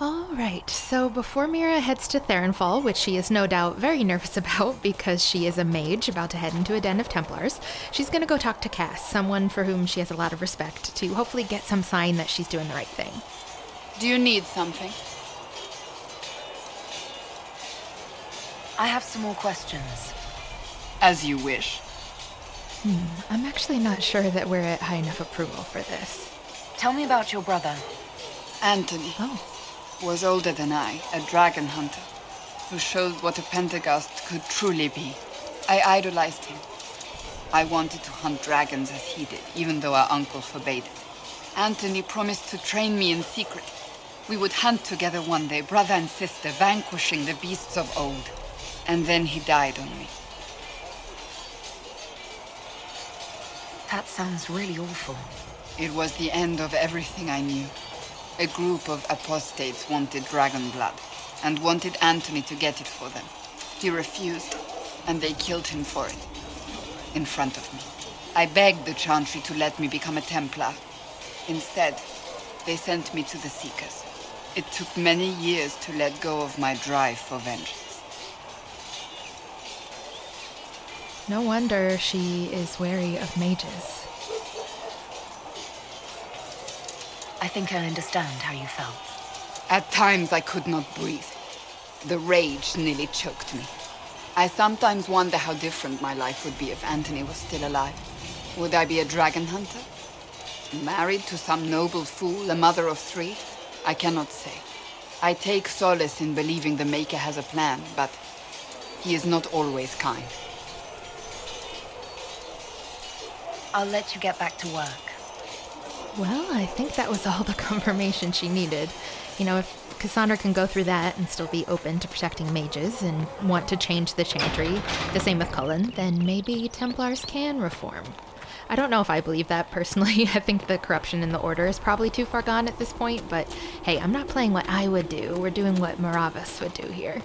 Alright, so before Mera heads to Therinfal, which she is no doubt very nervous about because she is a mage about to head into a den of Templars, she's gonna go talk to Cass, someone for whom she has a lot of respect, to hopefully get some sign that she's doing the right thing. Do you need something? I have some more questions. As you wish. I'm actually not sure that we're at high enough approval for this. Tell me about your brother. Anthony Oh. was older than I, a dragon hunter, who showed what a Pentagast could truly be. I idolized him. I wanted to hunt dragons as he did, even though our uncle forbade it. Anthony promised to train me in secret. We would hunt together one day, brother and sister, vanquishing the beasts of old. And then he died on me. That sounds really awful. It was the end of everything I knew. A group of apostates wanted dragon blood, and wanted Anthony to get it for them. He refused, and they killed him for it. In front of me. I begged the Chantry to let me become a Templar. Instead, they sent me to the Seekers. It took many years to let go of my drive for vengeance. No wonder she is wary of mages. I think I understand how you felt. At times I could not breathe. The rage nearly choked me. I sometimes wonder how different my life would be if Anthony was still alive. Would I be a dragon hunter? Married to some noble fool, a mother of 3? I cannot say. I take solace in believing the Maker has a plan, but he is not always kind. I'll let you get back to work. Well, I think that was all the confirmation she needed. You know, if Cassandra can go through that and still be open to protecting mages and want to change the Chantry, the same with Cullen, then maybe Templars can reform. I don't know if I believe that personally. I think the corruption in the Order is probably too far gone at this point, but hey, I'm not playing what I would do. We're doing what Meravis would do here.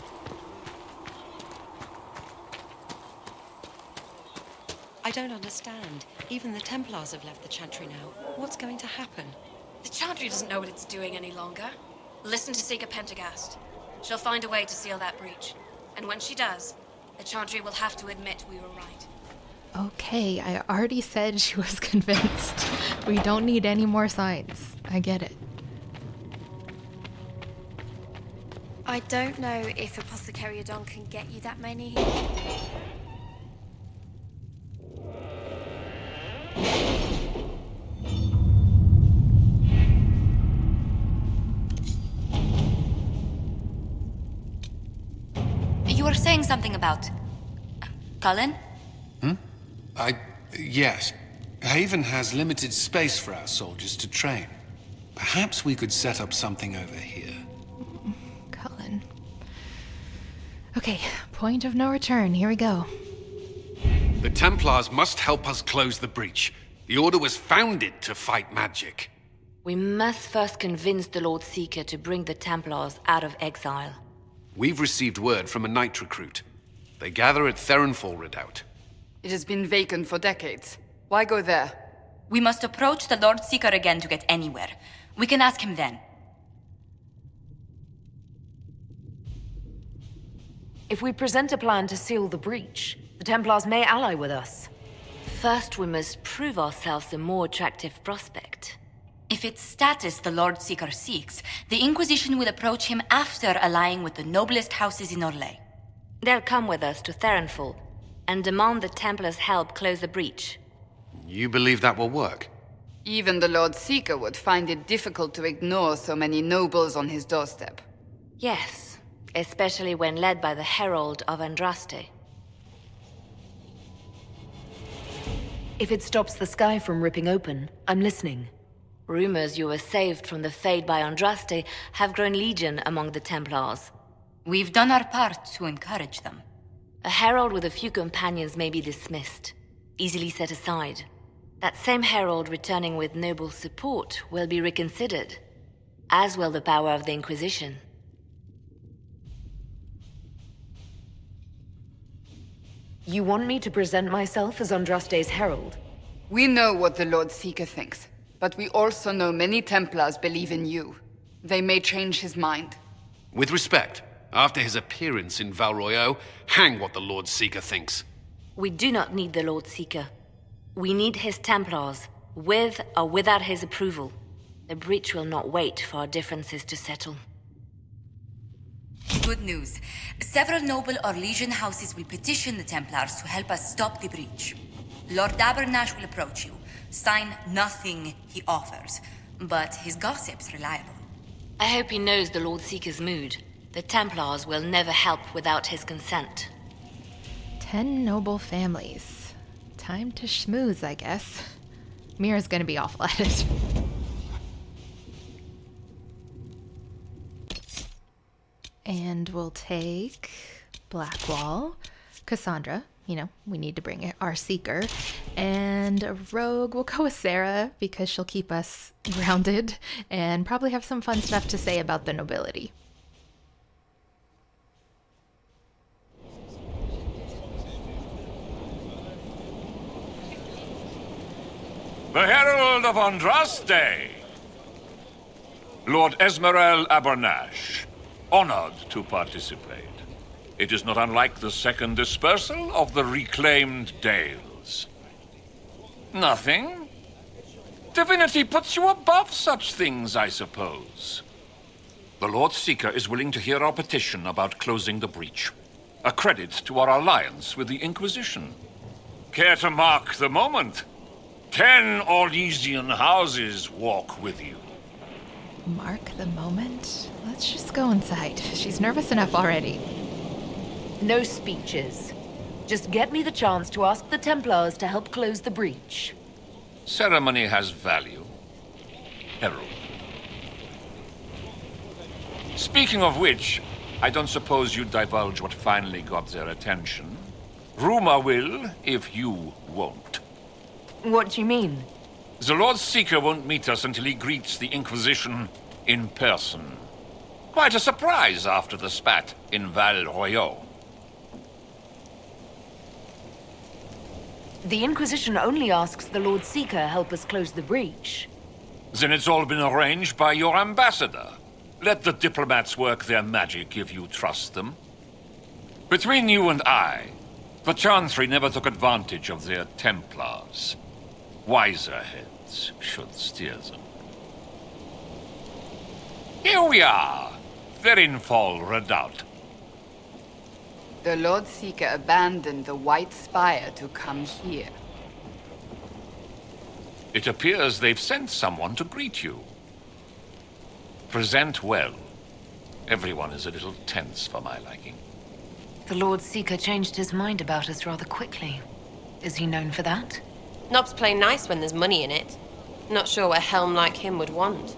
I don't understand. Even the Templars have left the Chantry now. What's going to happen? The Chantry doesn't know what it's doing any longer. Listen to Seeker Pentagast. She'll find a way to seal that breach. And when she does, the Chantry will have to admit we were right. Okay, I already said she was convinced. We don't need any more signs. I get it. I don't know if Apothecary Adon can get you that many. You were saying something about... Cullen? Yes. Haven has limited space for our soldiers to train. Perhaps we could set up something over here. Cullen. Okay, point of no return. Here we go. The Templars must help us close the breach. The Order was founded to fight magic. We must first convince the Lord Seeker to bring the Templars out of exile. We've received word from a knight recruit. They gather at Therinfal Redoubt. It has been vacant for decades. Why go there? We must approach the Lord Seeker again to get anywhere. We can ask him then. If we present a plan to seal the breach, the Templars may ally with us. First, we must prove ourselves a more attractive prospect. If it's status the Lord Seeker seeks, the Inquisition will approach him after allying with the noblest houses in Orlais. They'll come with us to Therinfal and demand the Templars help close the breach. You believe that will work? Even the Lord Seeker would find it difficult to ignore so many nobles on his doorstep. Yes, especially when led by the Herald of Andraste. If it stops the sky from ripping open, I'm listening. Rumors you were saved from the fate by Andraste have grown legion among the Templars. We've done our part to encourage them. A herald with a few companions may be dismissed, easily set aside. That same herald returning with noble support will be reconsidered, as will the power of the Inquisition. You want me to present myself as Andraste's herald? We know what the Lord Seeker thinks, but we also know many Templars believe in you. They may change his mind. With respect, after his appearance in Val Royeaux, hang what the Lord Seeker thinks. We do not need the Lord Seeker. We need his Templars, with or without his approval. The breach will not wait for our differences to settle. Good news. Several noble or legion houses will petition the Templars to help us stop the breach. Lord Abernash will approach you. Sign nothing he offers, but his gossip's reliable. I hope he knows the Lord Seeker's mood. The Templars will never help without his consent. 10 noble families. Time to schmooze, I guess. Mira's gonna be awful at it. And we'll take Blackwall, Cassandra, you know, we need to bring our Seeker, and a rogue, we'll go with Sarah because she'll keep us grounded and probably have some fun stuff to say about the nobility. The Herald of Andraste! Lord Esmerel Abernash, honored to participate. It is not unlike the second dispersal of the reclaimed Dales. Nothing? Divinity puts you above such things, I suppose. The Lord Seeker is willing to hear our petition about closing the breach. A credit to our alliance with the Inquisition. Care to mark the moment? 10 Orlesian houses walk with you. Mark the moment? Let's just go inside. She's nervous enough already. No speeches. Just get me the chance to ask the Templars to help close the breach. Ceremony has value. Herald. Speaking of which, I don't suppose you'd divulge what finally got their attention. Rumor will, if you won't. What do you mean? The Lord Seeker won't meet us until he greets the Inquisition in person. Quite a surprise after the spat in Val Royeaux. The Inquisition only asks the Lord Seeker help us close the breach. Then it's all been arranged by your ambassador. Let the diplomats work their magic if you trust them. Between you and I, the Chantry never took advantage of their Templars. Wiser heads should steer them. Here we are, Therinfal Redoubt. The Lord Seeker abandoned the White Spire to come here. It appears they've sent someone to greet you. Present well. Everyone is a little tense for my liking. The Lord Seeker changed his mind about us rather quickly. Is he known for that? Nobs play nice when there's money in it. Not sure what a helm like him would want.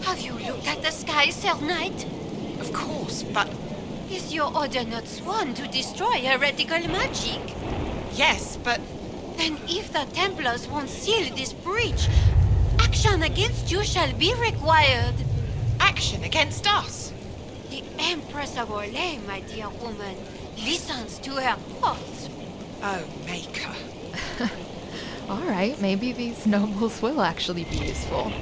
Have you looked at the sky, Sir Knight? Of course, but... Is your order not sworn to destroy heretical magic? Yes, but... Then if the Templars won't seal this breach, action against you shall be required. Action against us? The Empress of Orlais, my dear woman, listens to her thoughts. Oh, Maker. All right, maybe these nobles will actually be useful.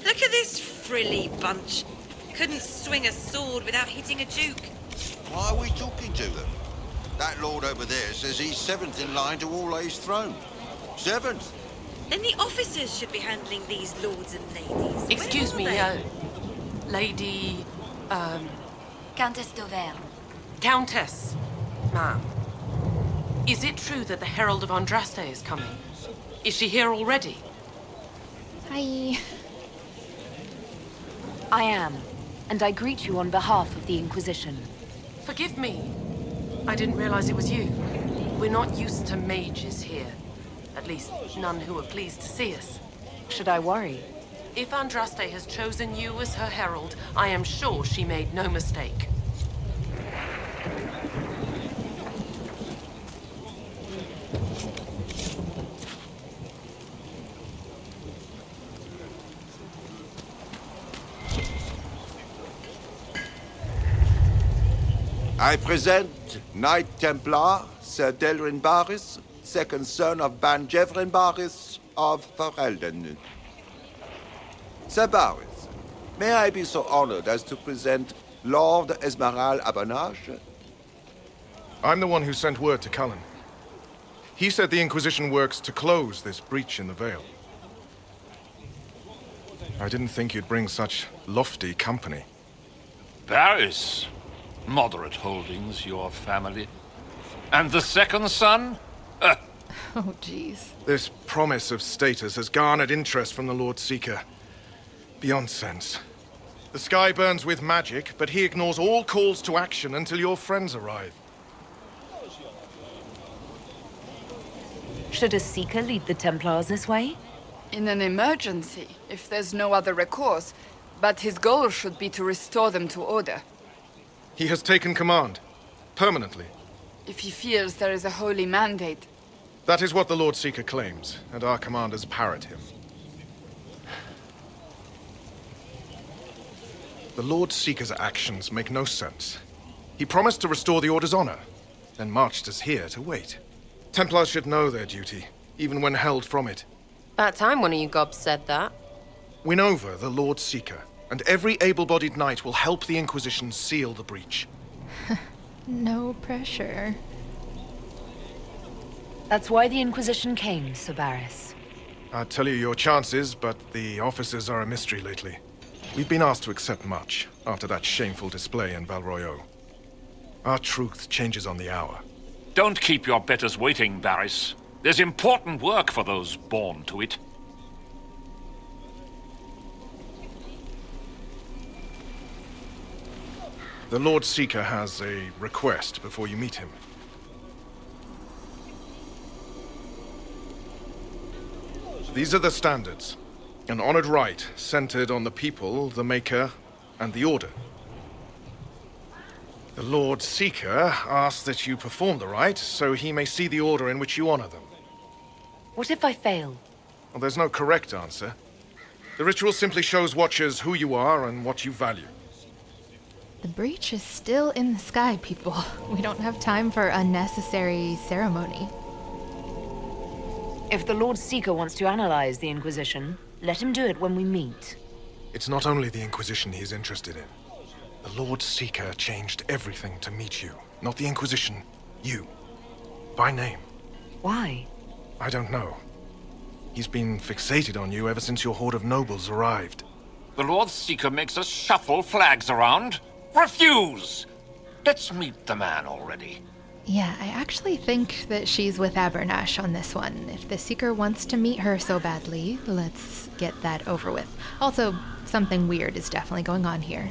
Look at this frilly bunch. Couldn't swing a sword without hitting a duke. Why are we talking to them? That lord over there says he's seventh in line to Orlais's throne. Seventh? Then the officers should be handling these lords and ladies. Excuse me, Lady... Countess d'Auvergne. Countess, ma'am. Is it true that the Herald of Andraste is coming? Is she here already? Hi. I am, and I greet you on behalf of the Inquisition. Forgive me. I didn't realize it was you. We're not used to mages here. At least, none who are pleased to see us. Should I worry? If Andraste has chosen you as her herald, I am sure she made no mistake. I present Knight Templar, Sir Delrin Barris, second son of Ban Jevrin Barris of Ferelden. Sir Barris, may I be so honored as to present Lord Esmeralda Abernage? I'm the one who sent word to Cullen. He said the Inquisition works to close this breach in the Vale. I didn't think you'd bring such lofty company. Paris. Moderate holdings, your family. And the second son? Oh, jeez. This promise of status has garnered interest from the Lord Seeker. Beyond sense. The sky burns with magic, but he ignores all calls to action until your friends arrive. Should a Seeker lead the Templars this way? In an emergency, if there's no other recourse. But his goal should be to restore them to order. He has taken command. Permanently. If he feels there is a holy mandate. That is what the Lord Seeker claims, and our commanders parrot him. The Lord Seeker's actions make no sense. He promised to restore the Order's honor, then marched us here to wait. Templars should know their duty, even when held from it. About time one of you gobs said that. Win over the Lord Seeker, and every able-bodied knight will help the Inquisition seal the breach. No pressure. That's why the Inquisition came, Sir Barris. I'd tell you your chances, but the officers are a mystery lately. We've been asked to accept much after that shameful display in Valroyo. Our truth changes on the hour. Don't keep your betters waiting, Barris. There's important work for those born to it. The Lord Seeker has a request before you meet him. These are the standards. An honored right centered on the people, the Maker, and the Order. The Lord Seeker asks that you perform the rite so he may see the order in which you honor them. What if I fail? Well, there's no correct answer. The ritual simply shows watchers who you are and what you value. The breach is still in the sky, people. We don't have time for unnecessary ceremony. If the Lord Seeker wants to analyze the Inquisition, let him do it when we meet. It's not only the Inquisition he's interested in. The Lord Seeker changed everything to meet you. Not the Inquisition. You. By name. Why? I don't know. He's been fixated on you ever since your horde of nobles arrived. The Lord Seeker makes us shuffle flags around. Refuse! Let's meet the man already. Yeah, I actually think that she's with Abernash on this one. If the Seeker wants to meet her so badly, let's get that over with. Also, something weird is definitely going on here.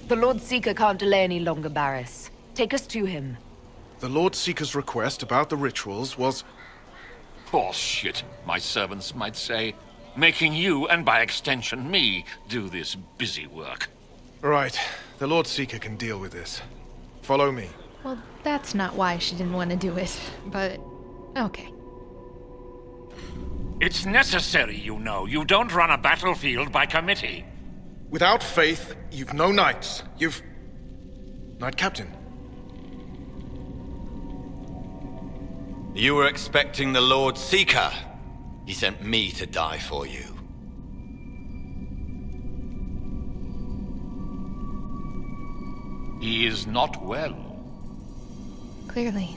The Lord Seeker can't delay any longer, Barris. Take us to him. The Lord Seeker's request about the rituals was... Bullshit, my servants might say. Making you, and by extension me, do this busy work. Right. The Lord Seeker can deal with this. Follow me. Well, that's not why she didn't want to do it, but okay. It's necessary, you know. You don't run a battlefield by committee. Without faith, you've no knights. You've... Knight Captain. You were expecting the Lord Seeker. He sent me to die for you. He is not well. Clearly.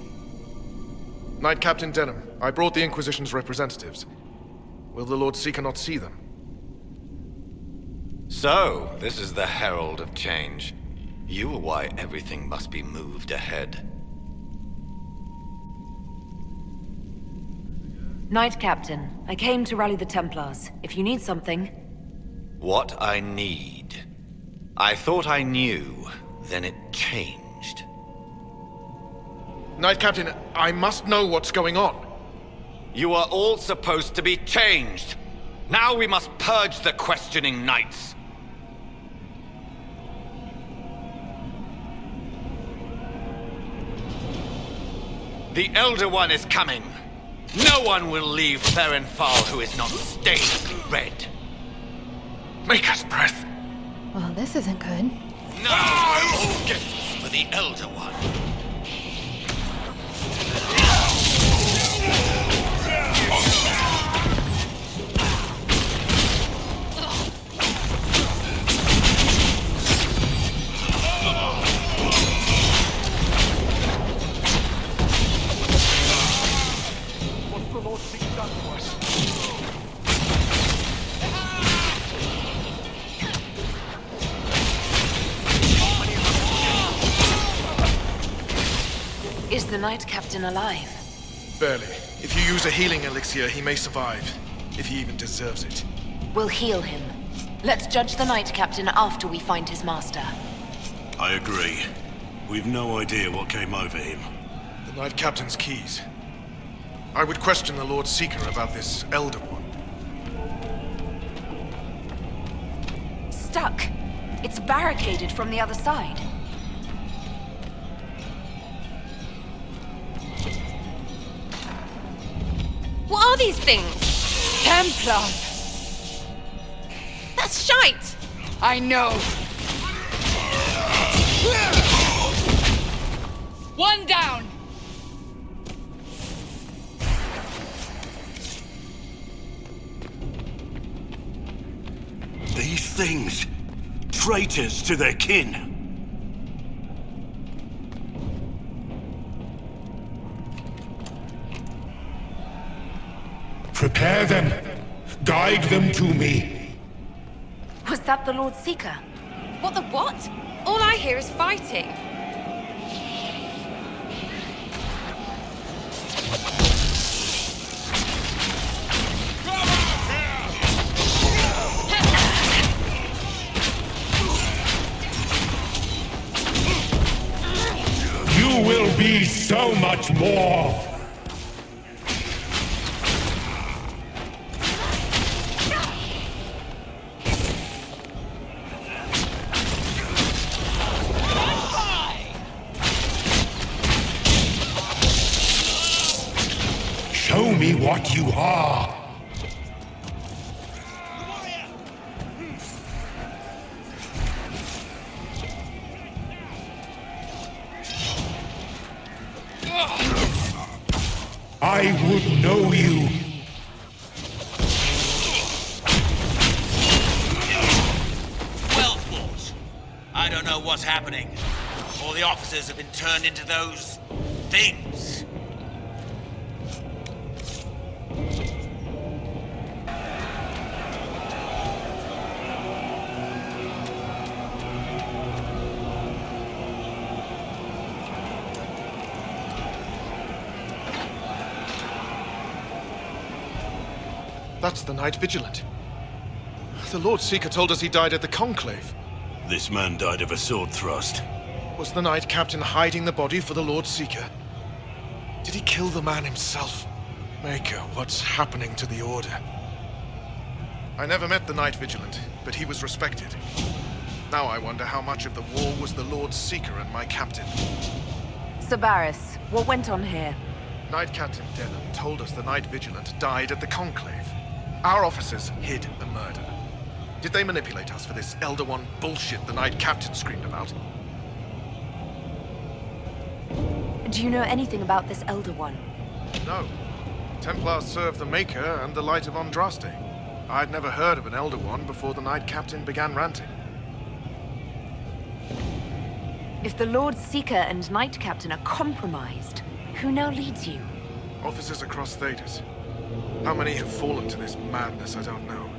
Knight Captain Denham, I brought the Inquisition's representatives. Will the Lord Seeker not see them? So, this is the herald of change. You are why everything must be moved ahead. Knight Captain, I came to rally the Templars. If you need something... What I need. I thought I knew, then it changed. Knight Captain, I must know what's going on. You are all supposed to be changed. Now we must purge the questioning knights. The Elder One is coming. No one will leave Therinfal who is not stained red. Make us breath. Well, this isn't good. No! Get for the Elder One. What's the Lord Seeker done to us? Is the Knight Captain alive? Barely. If you use a healing elixir, he may survive. If he even deserves it. We'll heal him. Let's judge the Knight Captain after we find his master. I agree. We've no idea what came over him. The Knight Captain's keys. I would question the Lord Seeker about this Elder One. Stuck. It's barricaded from the other side. What are these things? Templars! That's shite! I know. One down! These things, traitors to their kin. Prepare them. Guide them to me. Was that the Lord Seeker? What the what? All I hear is fighting. You will be so much more. Show me what you are. I would know you. Well fought. I don't know what's happening. All the officers have been turned into those things. That's the Knight Vigilant. The Lord Seeker told us he died at the Conclave. This man died of a sword thrust. Was the Knight Captain hiding the body for the Lord Seeker? Did he kill the man himself? Maker, what's happening to the Order? I never met the Knight Vigilant, but he was respected. Now I wonder how much of the war was the Lord Seeker and my captain. Sabaris, what went on here? Knight Captain Denon told us the Knight Vigilant died at the Conclave. Our officers hid the murder. Did they manipulate us for this Elder One bullshit the Knight Captain screamed about? Do you know anything about this Elder One? No. Templars serve the Maker and the Light of Andraste. I'd never heard of an Elder One before the Knight Captain began ranting. If the Lord Seeker and Knight Captain are compromised, who now leads you? Officers across Thedas. How many have fallen to this madness, I don't know.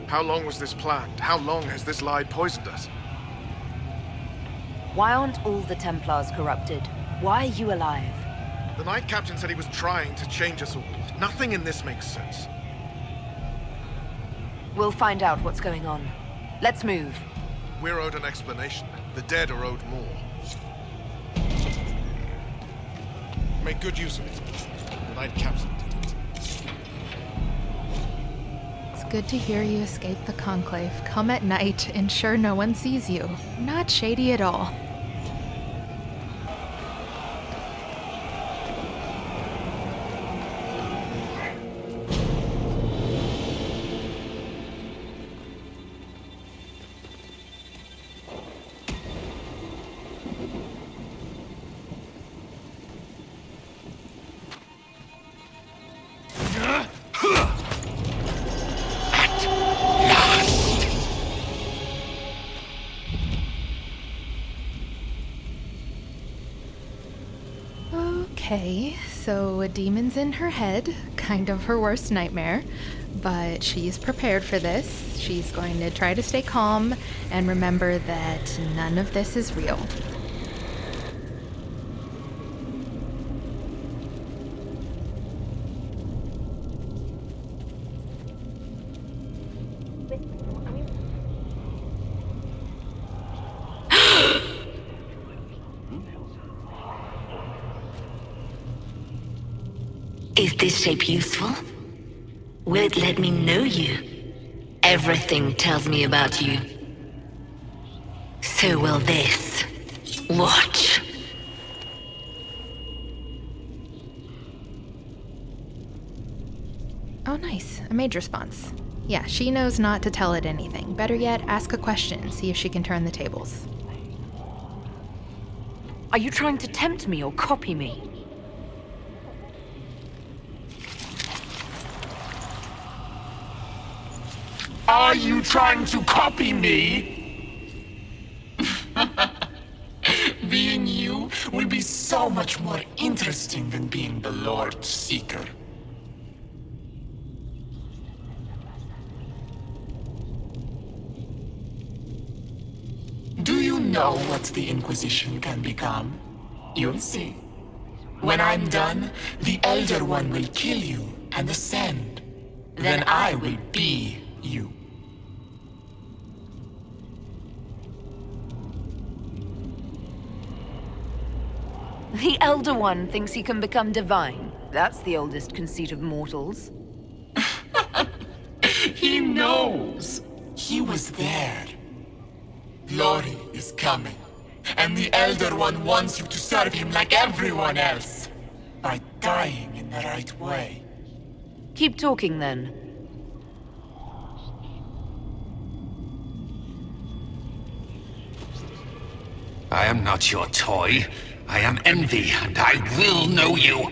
How long was this planned? How long has this lie poisoned us? Why aren't all the Templars corrupted? Why are you alive? The Knight Captain said he was trying to change us all. Nothing in this makes sense. We'll find out what's going on. Let's move. We're owed an explanation. The dead are owed more. Make good use of it. The Knight Captain did it. It's good to hear you escape the Conclave. Come at night, ensure no one sees you. Not shady at all. Okay, so a demon's in her head, kind of her worst nightmare, but she's prepared for this. She's going to try to stay calm and remember that none of this is real. Is this shape useful? Will it let me know you? Everything tells me about you. So will this. Watch. Oh, nice. A mage response. Yeah, she knows not to tell it anything. Better yet, ask a question, see if she can turn the tables. Are you trying to tempt me or copy me? Are you trying to copy me? Being you will be so much more interesting than being the Lord Seeker. Do you know what the Inquisition can become? You'll see. When I'm done, the Elder One will kill you and ascend. Then I will be you. The Elder One thinks he can become divine. That's the oldest conceit of mortals. He knows. He was there. Glory is coming, and the Elder One wants you to serve him like everyone else, by dying in the right way. Keep talking then. I am not your toy. I am Envy, and I will know you.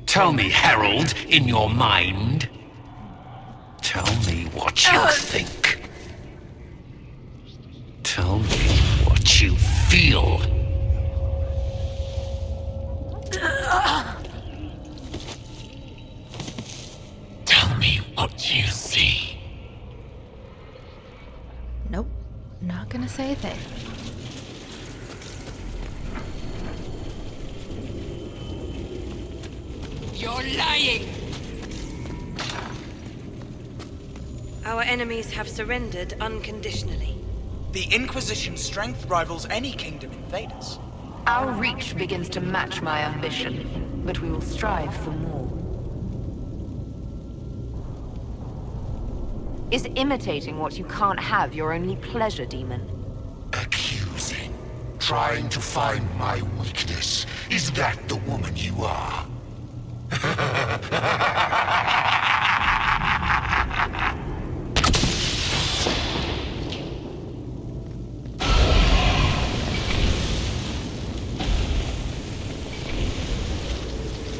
Tell me, Herald, in your mind. Tell me what you think. Tell me what you feel. Tell me what you see. Nope, not gonna say a thing. You're lying! Our enemies have surrendered unconditionally. The Inquisition's strength rivals any kingdom invaders. Our reach begins to match my ambition, but we will strive for more. Is imitating what you can't have your only pleasure, demon? Accusing. Trying to find my weakness. Is that the woman you are?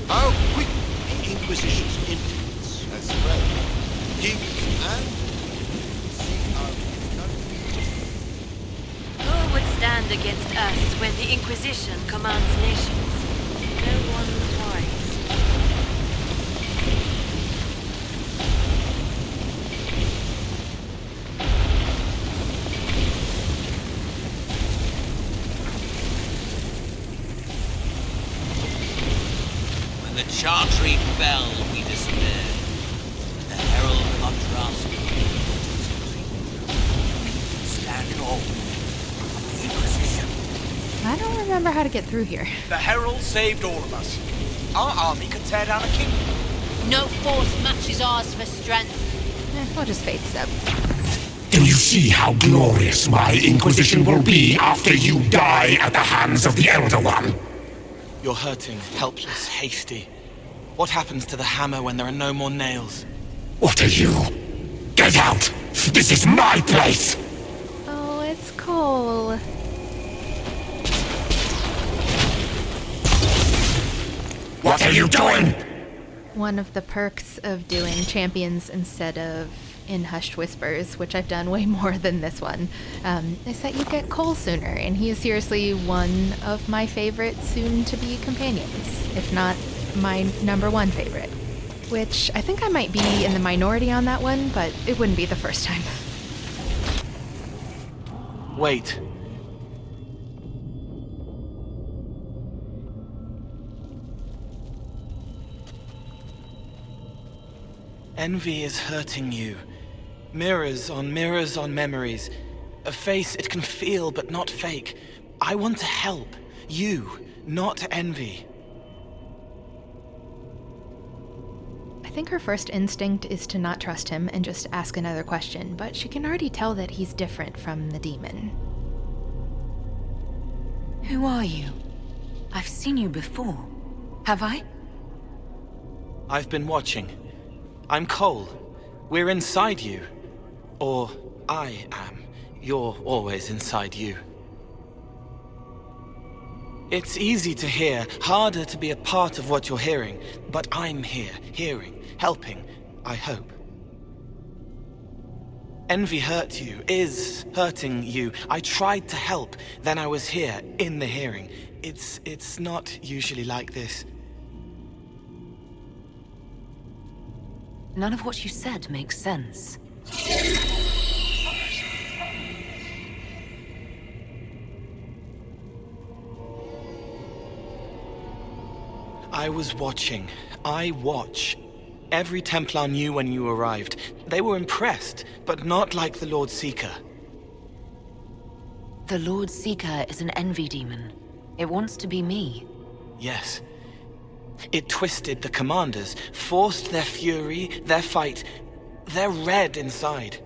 How quick the Inquisition's influence has spread. Kings and see our Who would stand against us when the Inquisition commands nations? No one twice. When the Chantry fell, we despaired. The Herald of Trust stand in awe of the Inquisition. I don't remember how to get through here. The Herald saved all of us. Our army could tear down a kingdom. No force matches ours for strength. We'll just fade step. Do you see how glorious my Inquisition will be after you die at the hands of the Elder One? You're hurting, helpless, hasty. What happens to the hammer when there are no more nails? What are you? Get out! This is my place! Oh, it's Cole. What are you doing? One of the perks of doing champions instead of in Hushed Whispers, which I've done way more than this one, is that you get Cole sooner, and he is seriously one of my favorite soon-to-be companions, if not my #1 favorite. Which I think I might be in the minority on that one, but it wouldn't be the first time. Wait. Envy is hurting you. Mirrors on memories. A face it can feel but not fake. I want to help. You, not envy. I think her first instinct is to not trust him and just ask another question, but she can already tell that he's different from the demon. Who are you? I've seen you before. Have I? I've been watching. I'm Cole. We're inside you. Or I am. You're always inside you. It's easy to hear, harder to be a part of what you're hearing. But I'm here, hearing, helping, I hope. Envy hurt you, is hurting you. I tried to help, then I was here, in the hearing. It's not usually like this. None of what you said makes sense. I was watching. I watch. Every Templar knew when you arrived. They were impressed, but not like the Lord Seeker. The Lord Seeker is an envy demon. It wants to be me. Yes. It twisted the commanders, forced their fury, their fight. They're red inside.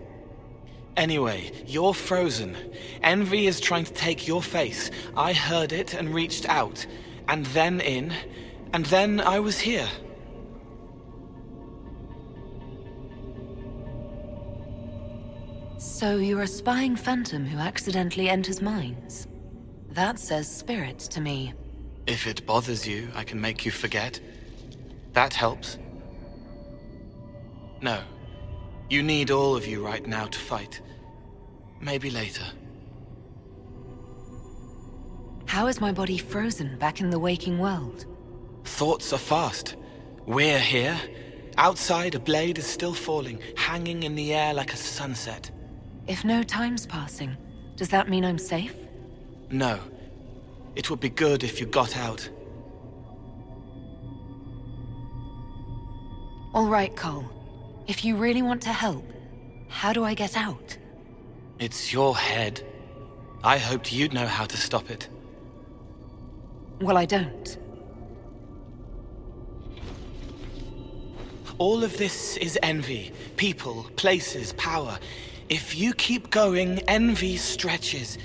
Anyway, you're frozen. Envy is trying to take your face. I heard it and reached out. And then in. And then I was here. So you're a spying phantom who accidentally enters minds? That says spirit to me. If it bothers you, I can make you forget. That helps. No. You need all of you right now to fight. Maybe later. How is my body frozen back in the waking world? Thoughts are fast. We're here. Outside, a blade is still falling, hanging in the air like a sunset. If no time's passing, does that mean I'm safe? No. It would be good if you got out. All right, Cole. If you really want to help, how do I get out? It's your head. I hoped you'd know how to stop it. Well, I don't. All of this is envy. People, places, power. If you keep going, envy stretches.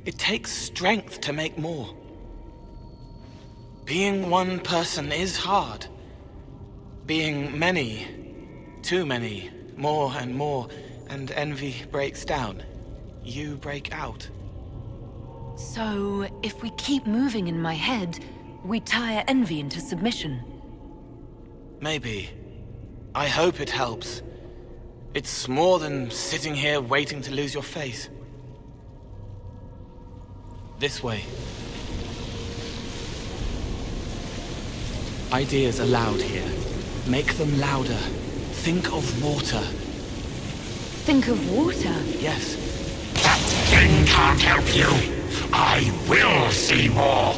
It takes strength to make more. Being one person is hard. Being many, too many, more and more, and envy breaks down. You break out. So, if we keep moving in my head, we tire envy into submission. Maybe. I hope it helps. It's more than sitting here waiting to lose your face. This way. Ideas are loud here. Make them louder. Think of water. Think of water? Yes. That thing can't help you. I will see more.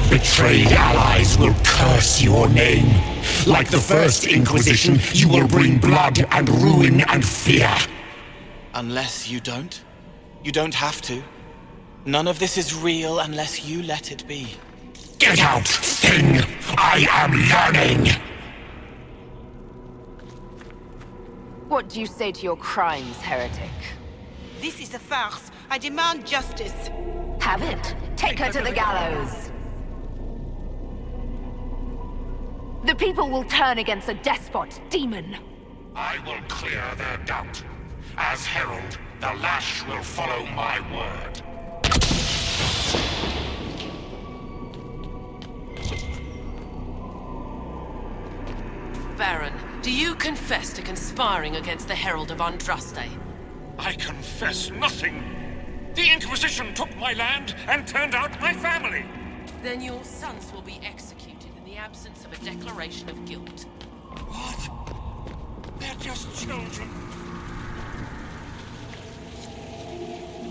Betrayed allies will curse your name. Like the first Inquisition, you will bring blood and ruin and fear. Unless you don't. You don't have to. None of this is real unless you let it be. Get out, thing! I am learning! What do you say to your crimes, heretic? This is a farce. I demand justice. Have it. Take her to the gallows. The people will turn against a despot, demon. I will clear their doubt. As herald, the lash will follow my word. Baron, do you confess to conspiring against the Herald of Andraste? I confess nothing. The Inquisition took my land and turned out my family. Then your sons will be executed in the absence of a declaration of guilt. What? They're just children.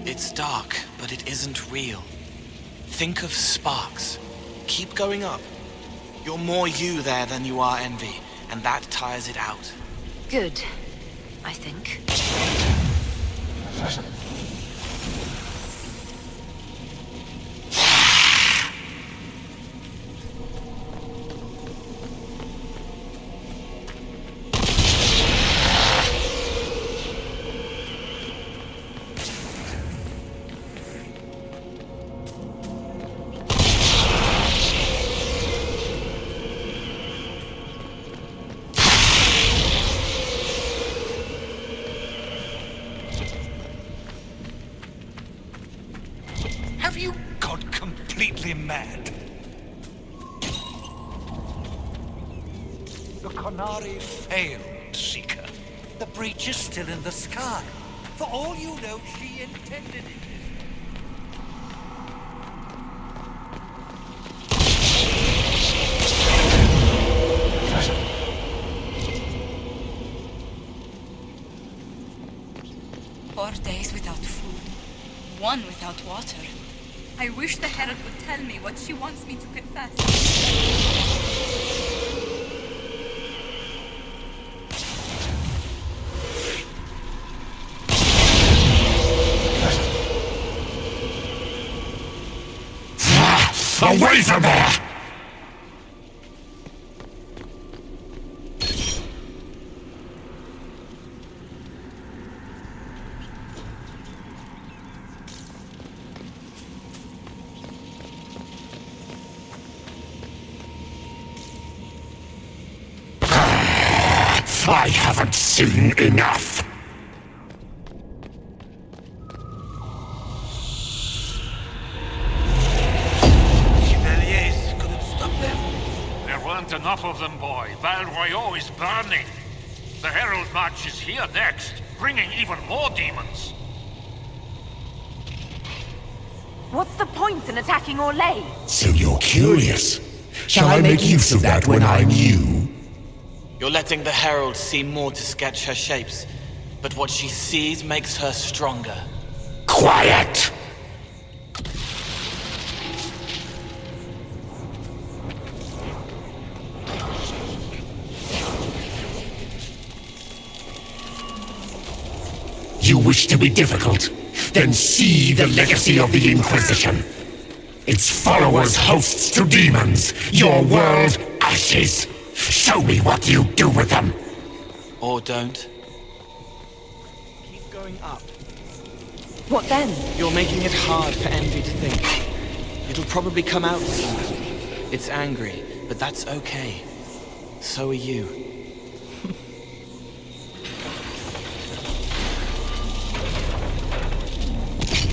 It's dark, but it isn't real. Think of sparks. Keep going up. You're more you there than you are Envy, and that tires it out. Good, I think. Have you gone completely mad? The Qunari failed, Seeker. The breach is still in the sky. For all you know, she intended it. Four days without food, one without water. I wish the Herald would tell me what she wants me to confess. Away from there! I haven't seen enough. Chevaliers couldn't stop them. There weren't enough of them, boy. Val Royaux is burning. The Herald March is here next, bringing even more demons. What's the point in attacking Orlais? So you're curious. Shall I make use of that when I'm you? You're letting the Herald see more to sketch her shapes, but what she sees makes her stronger. Quiet! You wish to be difficult? Then see the legacy of the Inquisition. Its followers hosts to demons, your world ashes. Show me what you do with them! Or don't. Keep going up. What then? You're making it hard for Envy to think. It'll probably come out soon. It's angry, but that's okay. So are you.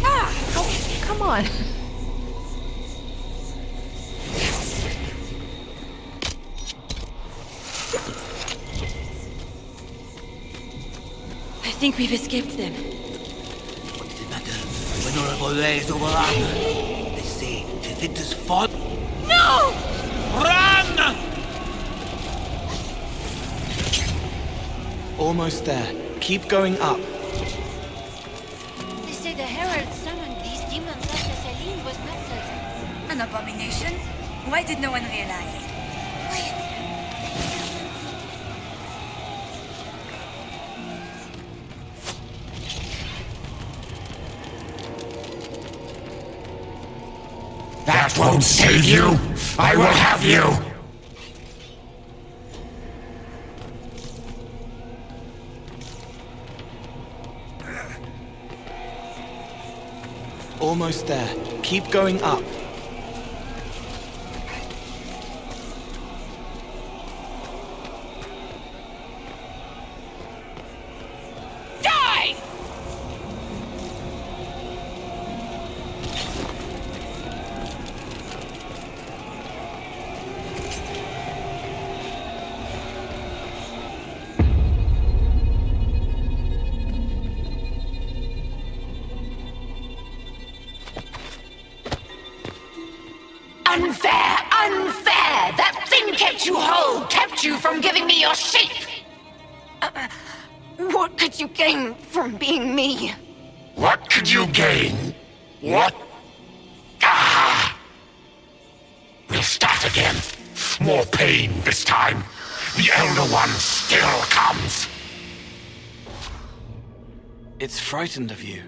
Oh, come on. I think we've escaped them. What does it matter? When Orlais is overrun, they say the victors fall. No! Run! Almost there. Keep going up. They say the Herald summoned these demons after Celine was murdered. An abomination? Why did no one realize? Quiet. That won't save you! I will have you! Almost there. Keep going up. Die! kept you whole, kept you from giving me your sheep? What could you gain from being me? What could you gain? What? Ah! We'll start again. More pain this time. The Elder One still comes. It's frightened of you.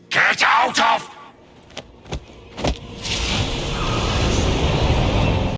Get out of